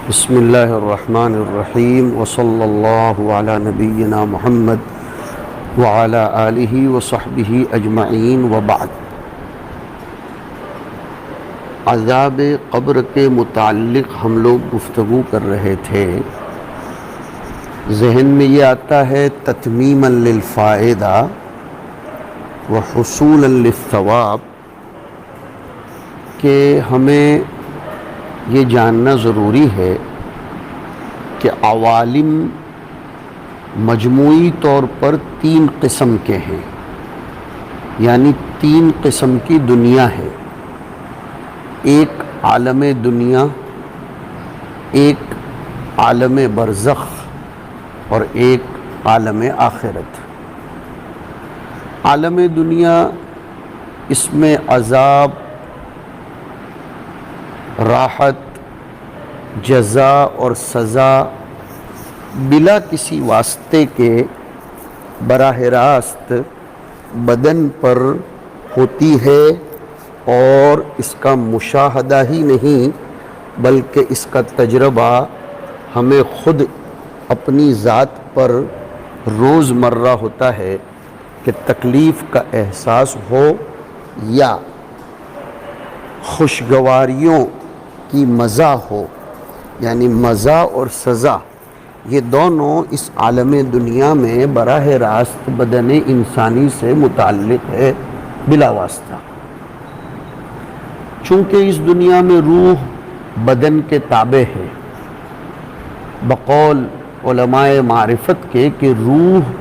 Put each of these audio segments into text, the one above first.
بسم اللہ الرحمن الرحیم وصلی اللہ علی نبینا محمد وعلی آلہ وصحبہ اجمعین وبعد۔ عذاب قبر کے متعلق ہم لوگ گفتگو کر رہے تھے۔ ذہن میں یہ آتا ہے تتمیما للفائدہ وحصولا للثواب کہ ہمیں یہ جاننا ضروری ہے کہ عوالم مجموعی طور پر 3 قسم کے ہیں، یعنی 3 قسم کی دنیا ہے۔ ایک عالم دنیا، ایک عالم برزخ اور ایک عالم آخرت۔ عالم دنیا، اس میں عذاب، راحت، جزا اور سزا بلا کسی واسطے کے براہ راست بدن پر ہوتی ہے، اور اس کا مشاہدہ ہی نہیں بلکہ اس کا تجربہ ہمیں خود اپنی ذات پر روز مرہ ہوتا ہے کہ تکلیف کا احساس ہو یا خوشگواریوں کی مزہ ہو، یعنی مزہ اور سزا یہ دونوں اس عالم دنیا میں براہ راست بدن انسانی سے متعلق ہے بلا واسطہ۔ چونکہ اس دنیا میں روح بدن کے تابع ہے، بقول علماء معرفت کے کہ روح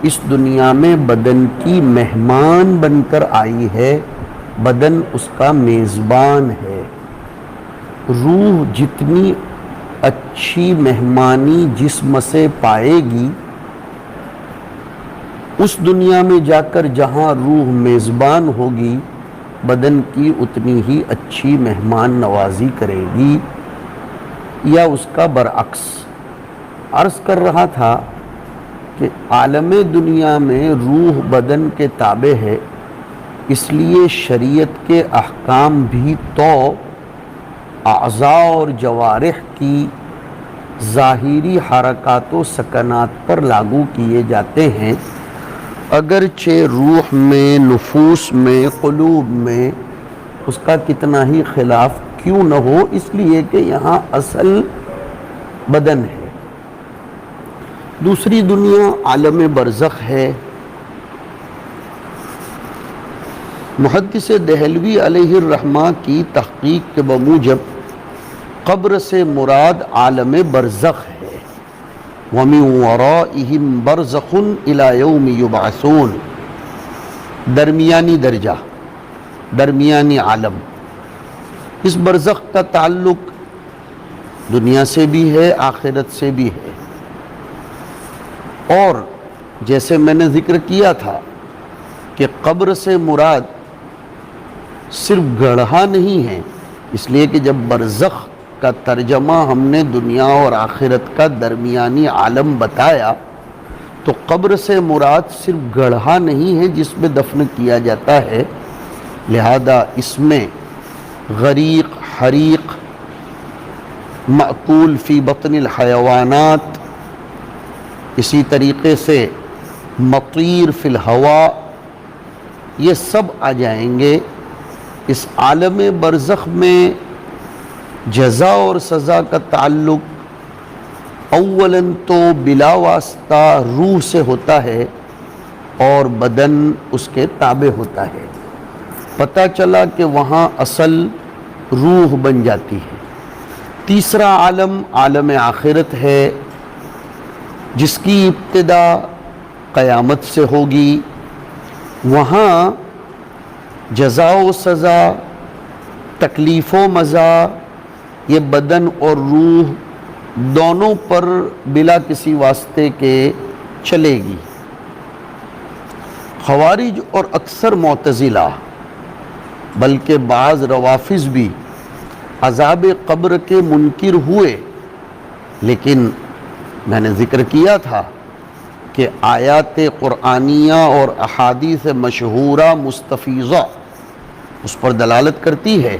اس دنیا میں بدن کی مہمان بن کر آئی ہے، بدن اس کا میزبان ہے۔ روح جتنی اچھی مہمانی جسم سے پائے گی، اس دنیا میں جا کر جہاں روح میزبان ہوگی بدن کی اتنی ہی اچھی مہمان نوازی کرے گی، یا اس کا برعکس۔ عرض کر رہا تھا کہ عالم دنیا میں روح بدن کے تابع ہے، اس لیے شریعت کے احکام بھی تو اعضاء اور جوارح کی ظاہری حرکات و سکنات پر لاگو کیے جاتے ہیں، اگرچہ روح میں، نفوس میں، قلوب میں اس کا کتنا ہی خلاف کیوں نہ ہو، اس لیے کہ یہاں اصل بدن ہے۔ دوسری دنیا عالم برزخ ہے۔ محدث دہلوی علیہ الرحمہ کی تحقیق کے بموجب قبر سے مراد عالم برزخ ہے۔ وَمِن وَرَائِهِمْ بَرْزَخٌ إِلَى يَوْمِ يُبْعَثُونَ، درمیانی درجہ، درمیانی عالم۔ اس برزخ کا تعلق دنیا سے بھی ہے، آخرت سے بھی ہے، اور جیسے میں نے ذکر کیا تھا کہ قبر سے مراد صرف گڑھا نہیں ہے، اس لیے کہ جب برزخ کا ترجمہ ہم نے دنیا اور آخرت کا درمیانی عالم بتایا تو قبر سے مراد صرف گڑھا نہیں ہے جس میں دفن کیا جاتا ہے، لہذا اس میں غریق، حریق، مأکول فی بطن الحیوانات، اسی طریقے سے مطیر فی الہوا، یہ سب آ جائیں گے۔ اس عالم برزخ میں جزا اور سزا کا تعلق اولاً تو بلا واسطہ روح سے ہوتا ہے اور بدن اس کے تابع ہوتا ہے۔ پتہ چلا کہ وہاں اصل روح بن جاتی ہے۔ تیسرا عالم عالم آخرت ہے، جس کی ابتدا قیامت سے ہوگی۔ وہاں جزا و سزا، تکلیف و مزہ یہ بدن اور روح دونوں پر بلا کسی واسطے کے چلے گی۔ خوارج اور اکثر معتزلہ بلکہ بعض روافض بھی عذاب قبر کے منکر ہوئے، لیکن میں نے ذکر کیا تھا کہ آیات قرآنیہ اور احادیث مشہورہ مستفیضہ اس پر دلالت کرتی ہے۔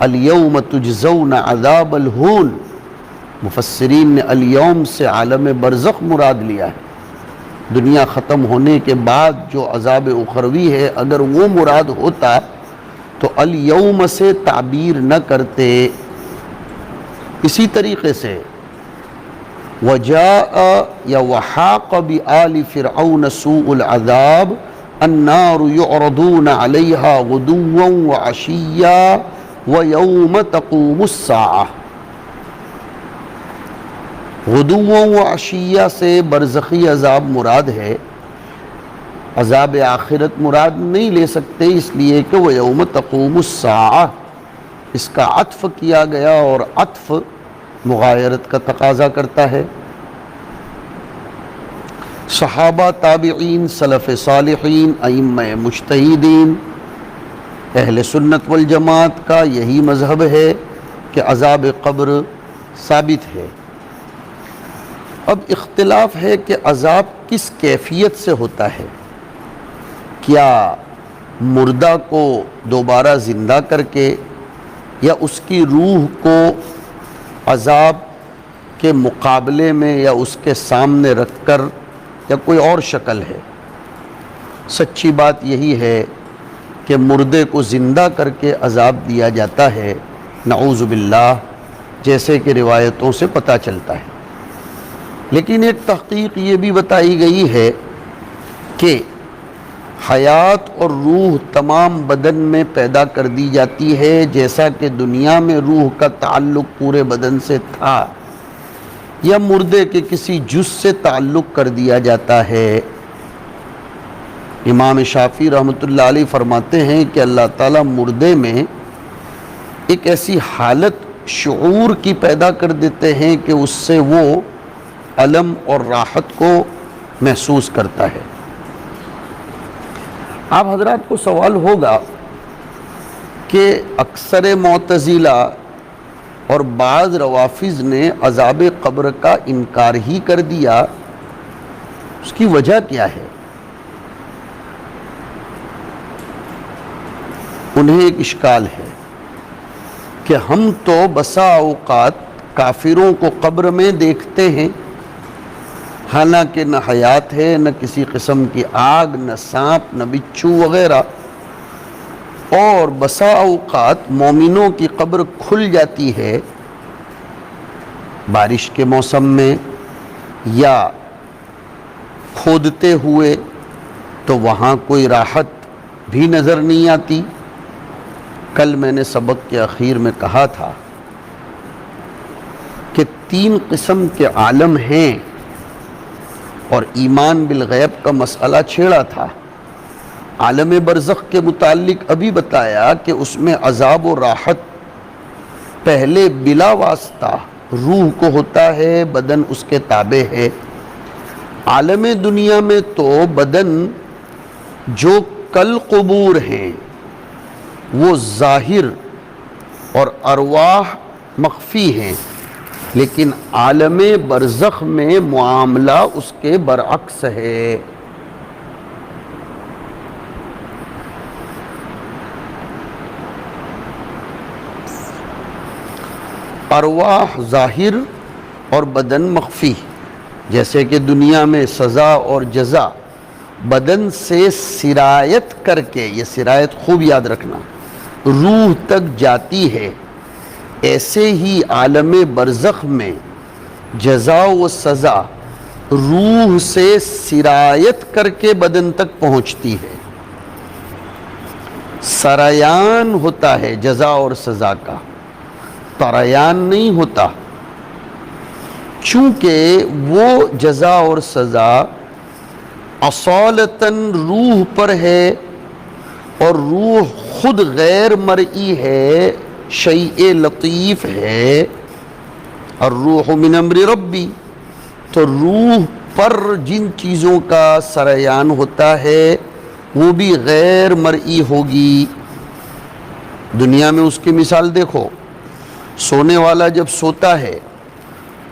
اليوم تجزون عذاب الہون مفسرین نے الیوم سے عالم برزخ مراد لیا ہے، دنیا ختم ہونے کے بعد جو عذاب اخروی ہے اگر وہ مراد ہوتا تو الیوم سے تعبیر نہ کرتے۔ اسی طریقے سے وجاء یا وحاق بآل فرعون سوء العذاب النار يعرضون عليها غدوا وعشيا ويوم تقوم الساعة۔ غدوا وعشيا سے برزخی عذاب مراد ہے، عذاب آخرت مراد نہیں لے سکتے، اس لیے کہ وہ یوم تقوم الساعہ اس کا عطف کیا گیا، اور عطف مغایرت کا تقاضا کرتا ہے۔ صحابہ، تابعین، سلف صالحین، ائمہ مجتہدین، اہل سنت والجماعت کا یہی مذہب ہے کہ عذاب قبر ثابت ہے۔ اب اختلاف ہے کہ عذاب کس کیفیت سے ہوتا ہے، کیا مردہ کو دوبارہ زندہ کر کے، یا اس کی روح کو عذاب کے مقابلے میں یا اس کے سامنے رکھ کر، یا کوئی اور شکل ہے؟ سچی بات یہی ہے کہ مردے کو زندہ کر کے عذاب دیا جاتا ہے، نعوذ باللہ، جیسے کہ روایتوں سے پتہ چلتا ہے۔ لیکن ایک تحقیق یہ بھی بتائی گئی ہے کہ حیات اور روح تمام بدن میں پیدا کر دی جاتی ہے، جیسا کہ دنیا میں روح کا تعلق پورے بدن سے تھا، یا مردے کے کسی جز سے تعلق کر دیا جاتا ہے۔ امام شافعی رحمۃ اللہ علیہ فرماتے ہیں کہ اللہ تعالیٰ مردے میں ایک ایسی حالت شعور کی پیدا کر دیتے ہیں کہ اس سے وہ الم اور راحت کو محسوس کرتا ہے۔ آپ حضرات کو سوال ہوگا کہ اکثر معتزلہ اور بعض روافض نے عذاب قبر کا انکار ہی کر دیا، اس کی وجہ کیا ہے؟ انہیں ایک اشکال ہے کہ ہم تو بسا اوقات کافروں کو قبر میں دیکھتے ہیں، حالانکہ نہ حیات ہے، نہ کسی قسم کی آگ، نہ سانپ، نہ بچھو وغیرہ، اور بسا اوقات مومنوں کی قبر کھل جاتی ہے بارش کے موسم میں یا کھودتے ہوئے، تو وہاں کوئی راحت بھی نظر نہیں آتی۔ کل میں نے سبق کے اخیر میں کہا تھا کہ 3 قسم کے عالم ہیں، اور ایمان بالغیب کا مسئلہ چھیڑا تھا۔ عالم برزخ کے متعلق ابھی بتایا کہ اس میں عذاب و راحت پہلے بلا واسطہ روح کو ہوتا ہے، بدن اس کے تابع ہے۔ عالم دنیا میں تو بدن جو کل قبور ہیں وہ ظاہر اور ارواح مخفی ہیں، لیکن عالم برزخ میں معاملہ اس کے برعکس ہے۔ ارواح ظاہر اور بدن مخفی، جیسے کہ دنیا میں سزا اور جزا بدن سے سرایت کر کے، یہ سرایت خوب یاد رکھنا، روح تک جاتی ہے، ایسے ہی عالم برزخ میں جزا و سزا روح سے سرایت کر کے بدن تک پہنچتی ہے۔ سریان ہوتا ہے جزا اور سزا کا، تریان نہیں ہوتا، چونکہ وہ جزا اور سزا اصالتاً روح پر ہے، اور روح خود غیر مرئی ہے، شیء لطیف ہے، الروح من امر ربی، تو روح پر جن چیزوں کا سریان ہوتا ہے وہ بھی غیر مرئی ہوگی۔ دنیا میں اس کی مثال دیکھو، سونے والا جب سوتا ہے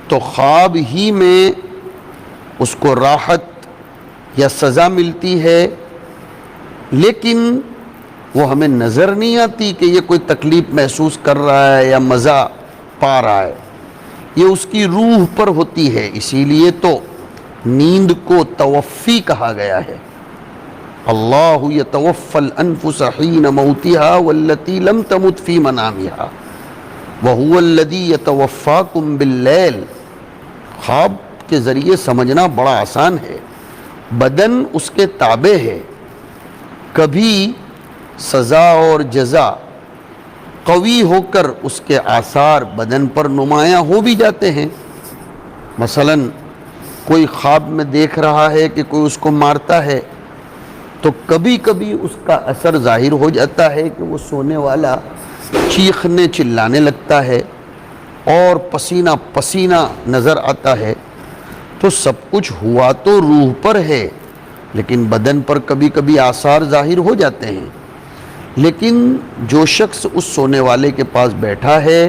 تو خواب ہی میں اس کو راحت یا سزا ملتی ہے، لیکن وہ ہمیں نظر نہیں آتی کہ یہ کوئی تکلیف محسوس کر رہا ہے یا مزہ پا رہا ہے۔ یہ اس کی روح پر ہوتی ہے، اسی لیے تو نیند کو توفی کہا گیا ہے۔ اللہ یتوفی الانفس حین موتها واللتی لم تمت فی منامها وہو الذی یتوفاکم باللیل۔ خواب کے ذریعے سمجھنا بڑا آسان ہے، بدن اس کے تابع ہے، کبھی سزا اور جزا قوی ہو کر اس کے آثار بدن پر نمایاں ہو بھی جاتے ہیں۔ مثلا کوئی خواب میں دیکھ رہا ہے کہ کوئی اس کو مارتا ہے، تو کبھی کبھی اس کا اثر ظاہر ہو جاتا ہے کہ وہ سونے والا چیخنے چلانے لگتا ہے اور پسینہ پسینہ نظر آتا ہے۔ تو سب کچھ ہوا تو روح پر ہے، لیکن بدن پر کبھی کبھی آثار ظاہر ہو جاتے ہیں۔ لیکن جو شخص اس سونے والے کے پاس بیٹھا ہے،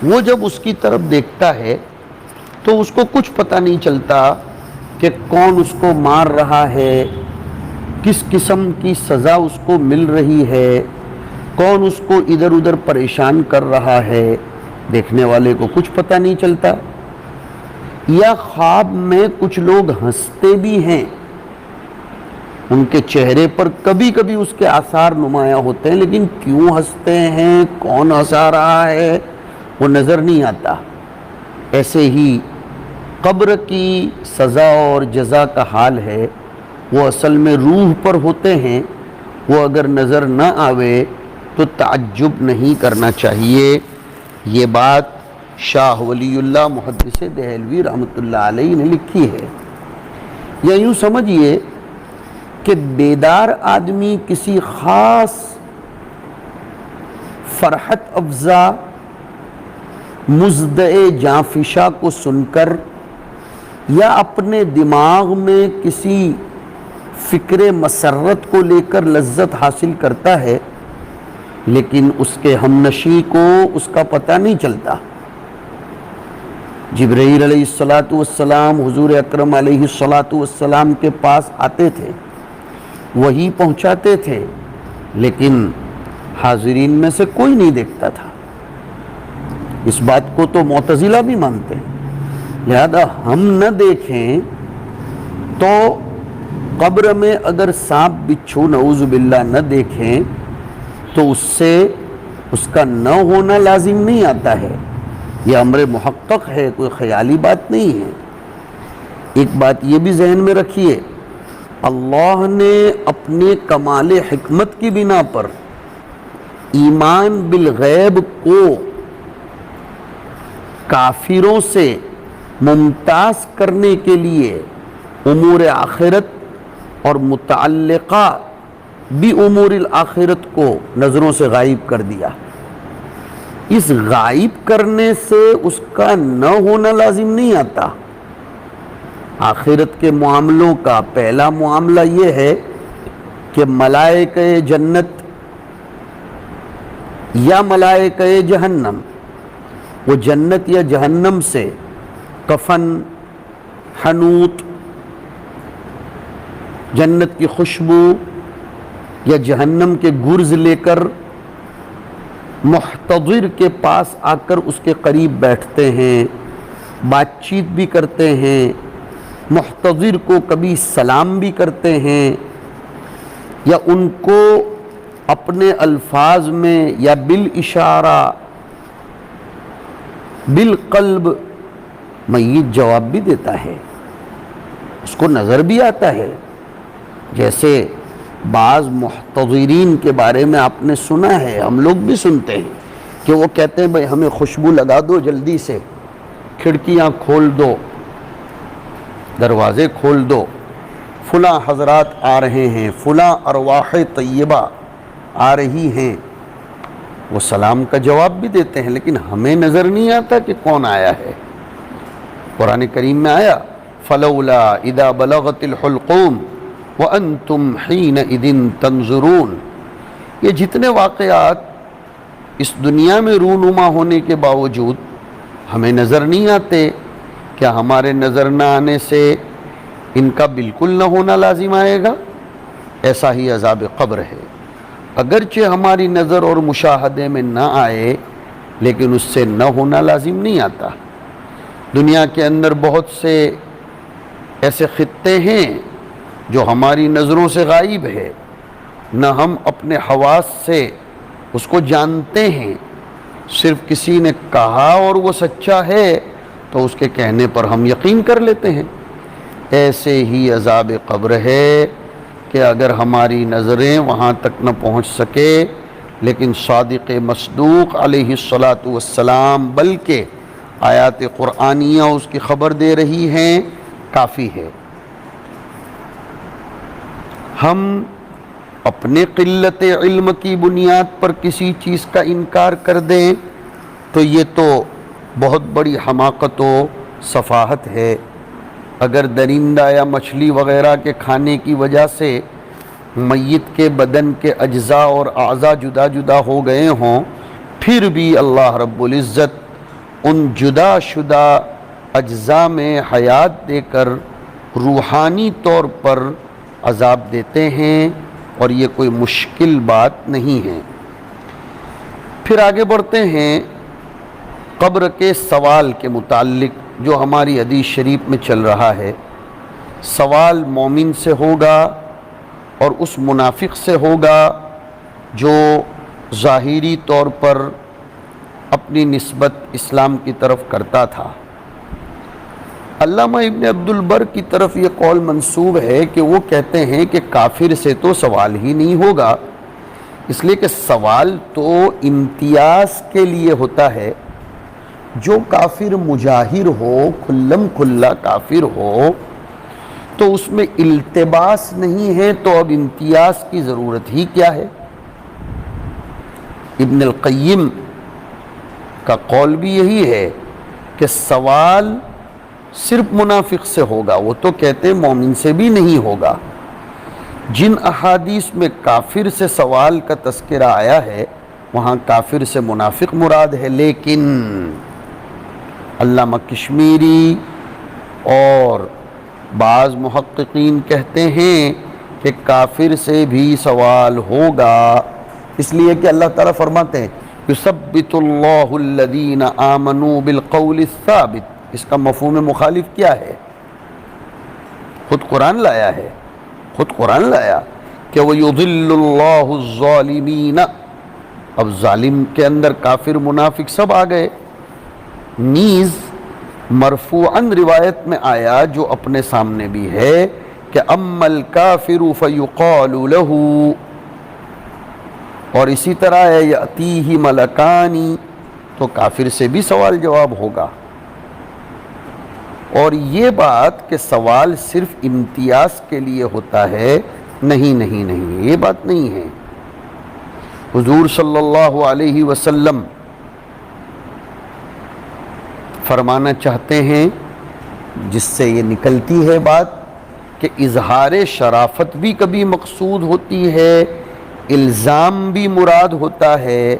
وہ جب اس کی طرف دیکھتا ہے تو اس کو کچھ پتہ نہیں چلتا کہ کون اس کو مار رہا ہے، کس قسم کی سزا اس کو مل رہی ہے، کون اس کو ادھر ادھر پریشان کر رہا ہے، دیکھنے والے کو کچھ پتہ نہیں چلتا۔ یا خواب میں کچھ لوگ ہنستے بھی ہیں، ان کے چہرے پر کبھی کبھی اس کے آثار نمایاں ہوتے ہیں، لیکن کیوں ہنستے ہیں، کون ہنسا رہا ہے، وہ نظر نہیں آتا۔ ایسے ہی قبر کی سزا اور جزا کا حال ہے، وہ اصل میں روح پر ہوتے ہیں، وہ اگر نظر نہ آوے تو تعجب نہیں کرنا چاہیے۔ یہ بات شاہ ولی اللہ محدث دہلوی رحمۃ اللہ علیہ نے لکھی ہے۔ یا یوں سمجھیے کہ بیدار آدمی کسی خاص فرحت افزا مزدع جانفشا کو سن کر یا اپنے دماغ میں کسی فکر مسرت کو لے کر لذت حاصل کرتا ہے، لیکن اس کے ہمنشی کو اس کا پتہ نہیں چلتا۔ جبرائیل علیہ السلام حضور اکرم علیہ السلام کے پاس آتے تھے، وہی پہنچاتے تھے، لیکن حاضرین میں سے کوئی نہیں دیکھتا تھا۔ اس بات کو تو معتزلہ بھی مانتے ہیں، لہذا ہم نہ دیکھیں تو قبر میں اگر سانپ بچھو نعوذ باللہ نہ دیکھیں تو اس سے اس کا نہ ہونا لازم نہیں آتا ہے، یہ امر محقق ہے، کوئی خیالی بات نہیں ہے۔ ایک بات یہ بھی ذہن میں رکھیے، اللہ نے اپنے کمال حکمت کی بنا پر ایمان بالغیب کو کافروں سے ممتاز کرنے کے لیے امور آخرت اور متعلقہ بھی امور الآخرت کو نظروں سے غائب کر دیا۔ اس غائب کرنے سے اس کا نہ ہونا لازم نہیں آتا۔ آخرت کے معاملوں کا پہلا معاملہ یہ ہے کہ ملائکہ جنت یا ملائکہ جہنم وہ جنت یا جہنم سے کفن، حنوط، جنت کی خوشبو یا جہنم کے گرز لے کر محتضر کے پاس آ کر اس کے قریب بیٹھتے ہیں، بات چیت بھی کرتے ہیں، محتضر کو کبھی سلام بھی کرتے ہیں، یا ان کو اپنے الفاظ میں یا بالاشارہ بالقلب میت جواب بھی دیتا ہے، اس کو نظر بھی آتا ہے۔ جیسے بعض محتضرین کے بارے میں آپ نے سنا ہے، ہم لوگ بھی سنتے ہیں کہ وہ کہتے ہیں بھائی ہمیں خوشبو لگا دو، جلدی سے کھڑکیاں کھول دو، دروازے کھول دو، فلاں حضرات آ رہے ہیں، فلاں ارواح طیبہ آ رہی ہیں۔ وہ سلام کا جواب بھی دیتے ہیں، لیکن ہمیں نظر نہیں آتا کہ کون آیا ہے۔ قرآن کریم میں آیا فلولا اذا بلغت الحلقوم وانتم حینئذ تنظرون۔ یہ جتنے واقعات اس دنیا میں رونما ہونے کے باوجود ہمیں نظر نہیں آتے، کیا ہمارے نظر نہ آنے سے ان کا بالکل نہ ہونا لازم آئے گا؟ ایسا ہی عذاب قبر ہے، اگرچہ ہماری نظر اور مشاہدے میں نہ آئے لیکن اس سے نہ ہونا لازم نہیں آتا۔ دنیا کے اندر بہت سے ایسے خطے ہیں جو ہماری نظروں سے غائب ہے، نہ ہم اپنے حواس سے اس کو جانتے ہیں، صرف کسی نے کہا اور وہ سچا ہے تو اس کے کہنے پر ہم یقین کر لیتے ہیں۔ ایسے ہی عذاب قبر ہے کہ اگر ہماری نظریں وہاں تک نہ پہنچ سکے لیکن صادق مصدوق علیہ الصلاۃ والسلام بلکہ آیات قرآنیہ اس کی خبر دے رہی ہیں، کافی ہے۔ ہم اپنے قلت علم کی بنیاد پر کسی چیز کا انکار کر دیں تو یہ تو بہت بڑی حماقت و سفاہت ہے۔ اگر درندہ یا مچھلی وغیرہ کے کھانے کی وجہ سے میت کے بدن کے اجزاء اور اعضاء جدا جدا ہو گئے ہوں، پھر بھی اللہ رب العزت ان جدا شدہ اجزاء میں حیات دے کر روحانی طور پر عذاب دیتے ہیں، اور یہ کوئی مشکل بات نہیں ہے۔ پھر آگے بڑھتے ہیں قبر کے سوال کے متعلق جو ہماری حدیث شریف میں چل رہا ہے۔ سوال مومن سے ہوگا اور اس منافق سے ہوگا جو ظاہری طور پر اپنی نسبت اسلام کی طرف کرتا تھا۔ علامہ ابن عبد البر کی طرف یہ قول منسوب ہے کہ وہ کہتے ہیں کہ کافر سے تو سوال ہی نہیں ہوگا، اس لیے کہ سوال تو امتیاز کے لیے ہوتا ہے۔ جو کافر مجاہر ہو، کھلم کھلا کافر ہو، تو اس میں التباس نہیں ہے، تو اب امتیاز کی ضرورت ہی کیا ہے؟ ابن القیم کا قول بھی یہی ہے کہ سوال صرف منافق سے ہوگا، وہ تو کہتے ہیں مومن سے بھی نہیں ہوگا۔ جن احادیث میں کافر سے سوال کا تذکرہ آیا ہے وہاں کافر سے منافق مراد ہے، لیکن علامہ کشمیری اور بعض محققین کہتے ہیں کہ کافر سے بھی سوال ہوگا، اس لیے کہ اللہ تعالیٰ فرماتے ہیں یثبت اللہ الذین آمنوا بالقول الثابت۔ اس کا مفہوم مخالف کیا ہے؟ خود قرآن لایا ہے، خود قرآن لایا کہ وَيُضِلُّ اللَّهُ الظَّالِمِينَ۔ اب ظالم کے اندر کافر منافق سب آ گئے۔ نیز مرفوعاً روایت میں آیا جو اپنے سامنے بھی ہے کہ اما الکافر فیقال له، اور اسی طرح ہے یأتیہ ملکانی، تو کافر سے بھی سوال جواب ہوگا۔ اور یہ بات کہ سوال صرف امتیاز کے لیے ہوتا ہے، نہیں نہیں نہیں، یہ بات نہیں ہے۔ حضور صلی اللہ علیہ وسلم فرمانا چاہتے ہیں، جس سے یہ نکلتی ہے بات کہ اظہار شرافت بھی کبھی مقصود ہوتی ہے، الزام بھی مراد ہوتا ہے۔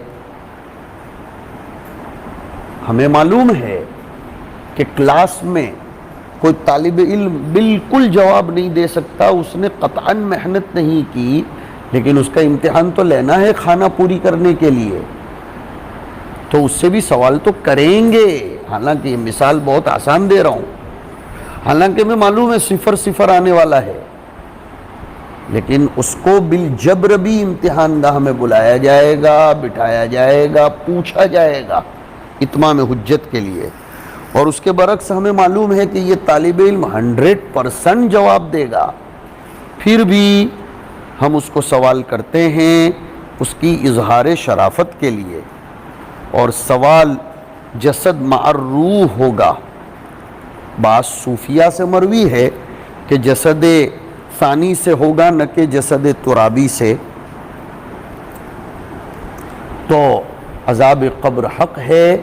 ہمیں معلوم ہے کہ کلاس میں کوئی طالب علم بالکل جواب نہیں دے سکتا، اس نے قطعاً محنت نہیں کی، لیکن اس کا امتحان تو لینا ہے کھانا پوری کرنے کے لیے، تو اس سے بھی سوال تو کریں گے۔ حالانکہ یہ مثال بہت آسان دے رہا ہوں، حالانکہ میں معلوم ہے صفر صفر آنے والا ہے، لیکن اس کو بالجبر بھی امتحان گاہ میں بلایا جائے گا، بٹھایا جائے گا، پوچھا جائے گا اتمام حجت کے لیے۔ اور اس کے برعکس ہمیں معلوم ہے کہ یہ طالب علم 100% جواب دے گا، پھر بھی ہم اس کو سوال کرتے ہیں اس کی اظہار شرافت کے لیے۔ اور سوال جسد مع الروح ہوگا۔ بعض صوفیہ سے مروی ہے کہ جسد ثانی سے ہوگا، نہ کہ جسد ترابی سے۔ تو عذاب قبر حق ہے۔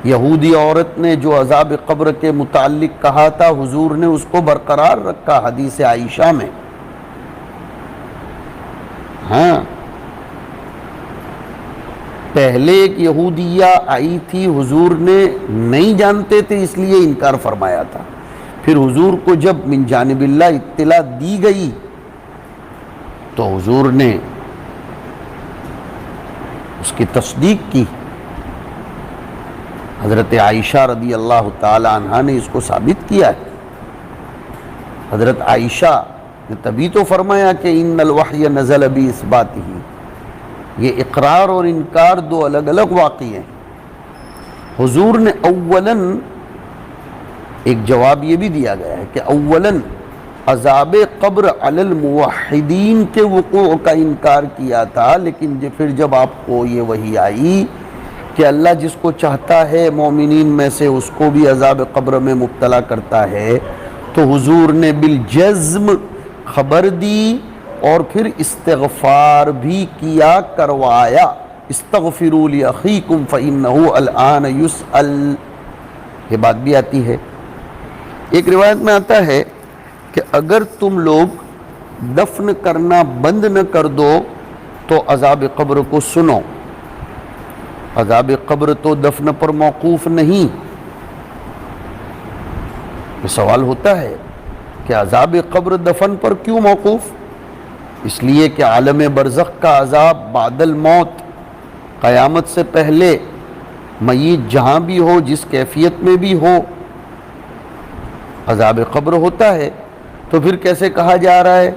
یہودی عورت نے جو عذاب قبر کے متعلق کہا تھا، حضور نے اس کو برقرار رکھا حدیث عائشہ میں۔ ہاں، پہلے ایک یہودیہ آئی تھی، حضور نے نہیں جانتے تھے اس لیے انکار فرمایا تھا، پھر حضور کو جب من جانب اللہ اطلاع دی گئی تو حضور نے اس کی تصدیق کی۔ حضرت عائشہ رضی اللہ تعالی عنہا نے اس کو ثابت کیا ہے۔ حضرت عائشہ نے تبھی تو فرمایا کہ ان الوحی نزل باثباتہ، یہ اقرار اور انکار دو الگ الگ واقعے ہیں۔ حضور نے اولاً ایک جواب یہ بھی دیا گیا ہے کہ اولاً عذاب قبر علی الموحدین کے وقوع کا انکار کیا تھا، لیکن پھر جب آپ کو یہ وحی آئی کہ اللہ جس کو چاہتا ہے مومنین میں سے اس کو بھی عذاب قبر میں مبتلا کرتا ہے، تو حضور نے بالجزم خبر دی اور پھر استغفار بھی کیا، کروایا۔ استغفروا لاخیکم فانہ الآن یسأل، یہ بات بھی آتی ہے۔ ایک روایت میں آتا ہے کہ اگر تم لوگ دفن کرنا بند نہ کر دو تو عذاب قبر کو سنو۔ عذاب قبر تو دفن پر موقوف نہیں۔ یہ سوال ہوتا ہے کہ عذاب قبر دفن پر کیوں موقوف؟ اس لیے کہ عالم برزخ کا عذاب بعد الموت، قیامت سے پہلے میت جہاں بھی ہو، جس کیفیت میں بھی ہو، عذاب قبر ہوتا ہے۔ تو پھر کیسے کہا جا رہا ہے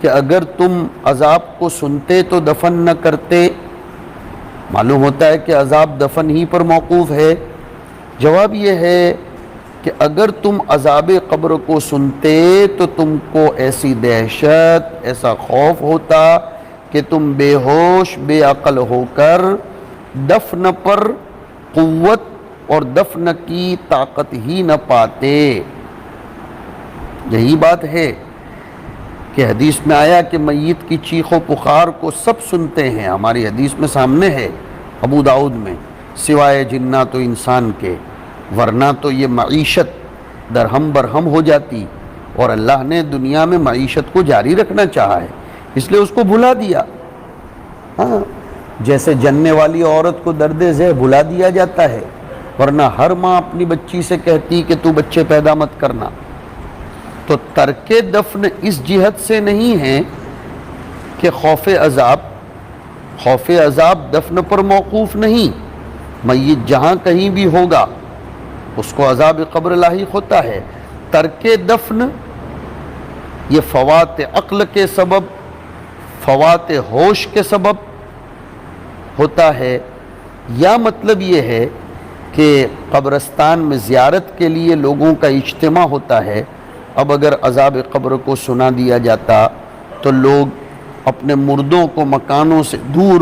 کہ اگر تم عذاب کو سنتے تو دفن نہ کرتے؟ معلوم ہوتا ہے کہ عذاب دفن ہی پر موقوف ہے۔ جواب یہ ہے کہ اگر تم عذاب قبر کو سنتے تو تم کو ایسی دہشت، ایسا خوف ہوتا کہ تم بے ہوش، بے عقل ہو کر دفن پر قوت اور دفن کی طاقت ہی نہ پاتے۔ یہی بات ہے کہ حدیث میں آیا کہ میت کی چیخ و پکار کو سب سنتے ہیں، ہماری حدیث میں سامنے ہے ابو داؤد میں، سوائے جنات و انسان کے، ورنہ تو یہ معیشت درہم برہم ہو جاتی، اور اللہ نے دنیا میں معیشت کو جاری رکھنا چاہا ہے، اس لیے اس کو بھلا دیا۔ ہاں، جیسے جننے والی عورت کو درد ذہ بھلا دیا جاتا ہے، ورنہ ہر ماں اپنی بچی سے کہتی کہ تو بچے پیدا مت کرنا۔ تو ترک دفن اس جہت سے نہیں ہے کہ خوف عذاب دفن پر موقوف نہیں، میت جہاں کہیں بھی ہوگا اس کو عذاب قبر لاحق ہوتا ہے۔ ترک دفن یہ فوات عقل کے سبب، فوات ہوش کے سبب ہوتا ہے، یا مطلب یہ ہے کہ قبرستان میں زیارت کے لیے لوگوں کا اجتماع ہوتا ہے، اب اگر عذاب قبر کو سنا دیا جاتا تو لوگ اپنے مردوں کو مکانوں سے دور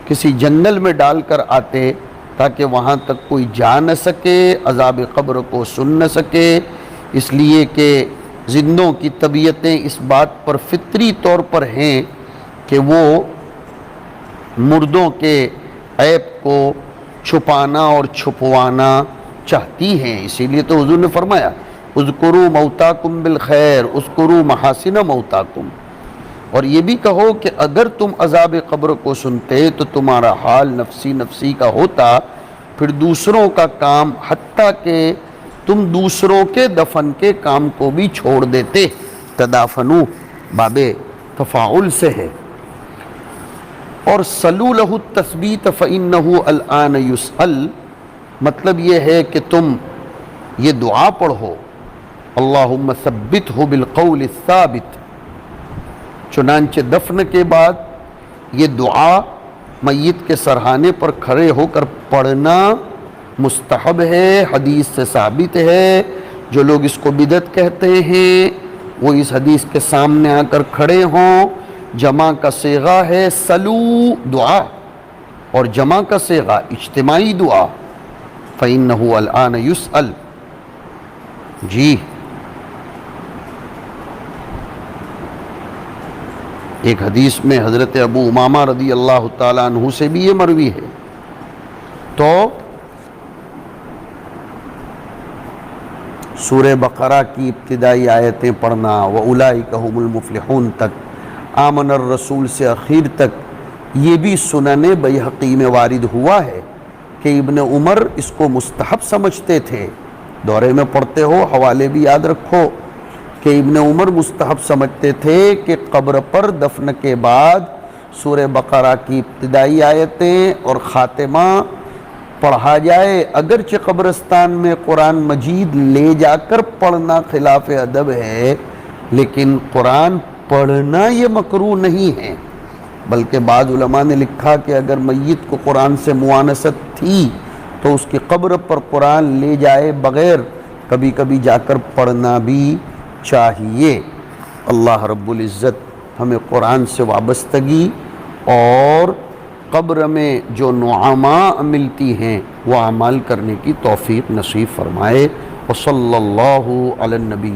کسی جنگل میں ڈال کر آتے تاکہ وہاں تک کوئی جا نہ سکے، عذاب قبر کو سن نہ سکے، اس لیے کہ زندوں کی طبیعتیں اس بات پر فطری طور پر ہیں کہ وہ مردوں کے عیب کو چھپانا اور چھپوانا چاہتی ہیں۔ اسی لیے تو حضور نے فرمایا اذکروا موتاکم بالخیر، اذکروا محاسن موتاکم، اور یہ بھی کہو کہ اگر تم عذاب قبر کو سنتے تو تمہارا حال نفسی نفسی کا ہوتا، پھر دوسروں کا کام، حتیٰ کہ تم دوسروں کے دفن کے کام کو بھی چھوڑ دیتے۔ تدافنوا باب تفاعل سے ہے۔ اور صلوا لہ التثبیت فإنہ الآن یسأل، مطلب یہ ہے کہ تم یہ دعا پڑھو، اللہم ثبتہ بالقول الثابت۔ چنانچہ دفن کے بعد یہ دعا میت کے سرہانے پر کھڑے ہو کر پڑھنا مستحب ہے، حدیث سے ثابت ہے۔ جو لوگ اس کو بدعت کہتے ہیں وہ اس حدیث کے سامنے آ کر کھڑے ہوں۔ جمع کا صیغہ ہے سلو دعا، اور جمع کا صیغہ اجتماعی دعا، فإنہ الآن یسأل۔ جی، ایک حدیث میں حضرت ابو امامہ رضی اللہ تعالیٰ عنہ سے بھی یہ مروی ہے۔ تو سورہ بقرہ کی ابتدائی آیتیں پڑھنا، وَأُولَئِكَ هُمُ الْمُفْلِحُونَ تک، آمن الرسول سے اخیر تک، یہ بھی سنن بیہقی میں وارد ہوا ہے کہ ابن عمر اس کو مستحب سمجھتے تھے۔ دورے میں پڑھتے ہو، حوالے بھی یاد رکھو کہ ابن عمر مستحب سمجھتے تھے کہ قبر پر دفن کے بعد سورہ بقرہ کی ابتدائی آیتیں اور خاتمہ پڑھا جائے، اگرچہ قبرستان میں قرآن مجید لے جا کر پڑھنا خلاف ادب ہے، لیکن قرآن پڑھنا یہ مکروہ نہیں ہے، بلکہ بعض علماء نے لکھا کہ اگر میت کو قرآن سے موانست تھی تو اس کی قبر پر قرآن لے جائے بغیر کبھی کبھی جا کر پڑھنا بھی چاہیے۔ اللہ رب العزت ہمیں قرآن سے وابستگی اور قبر میں جو نعماء ملتی ہیں وہ اعمال کرنے کی توفیق نصیب فرمائے۔ وصلی اللہ علی النبی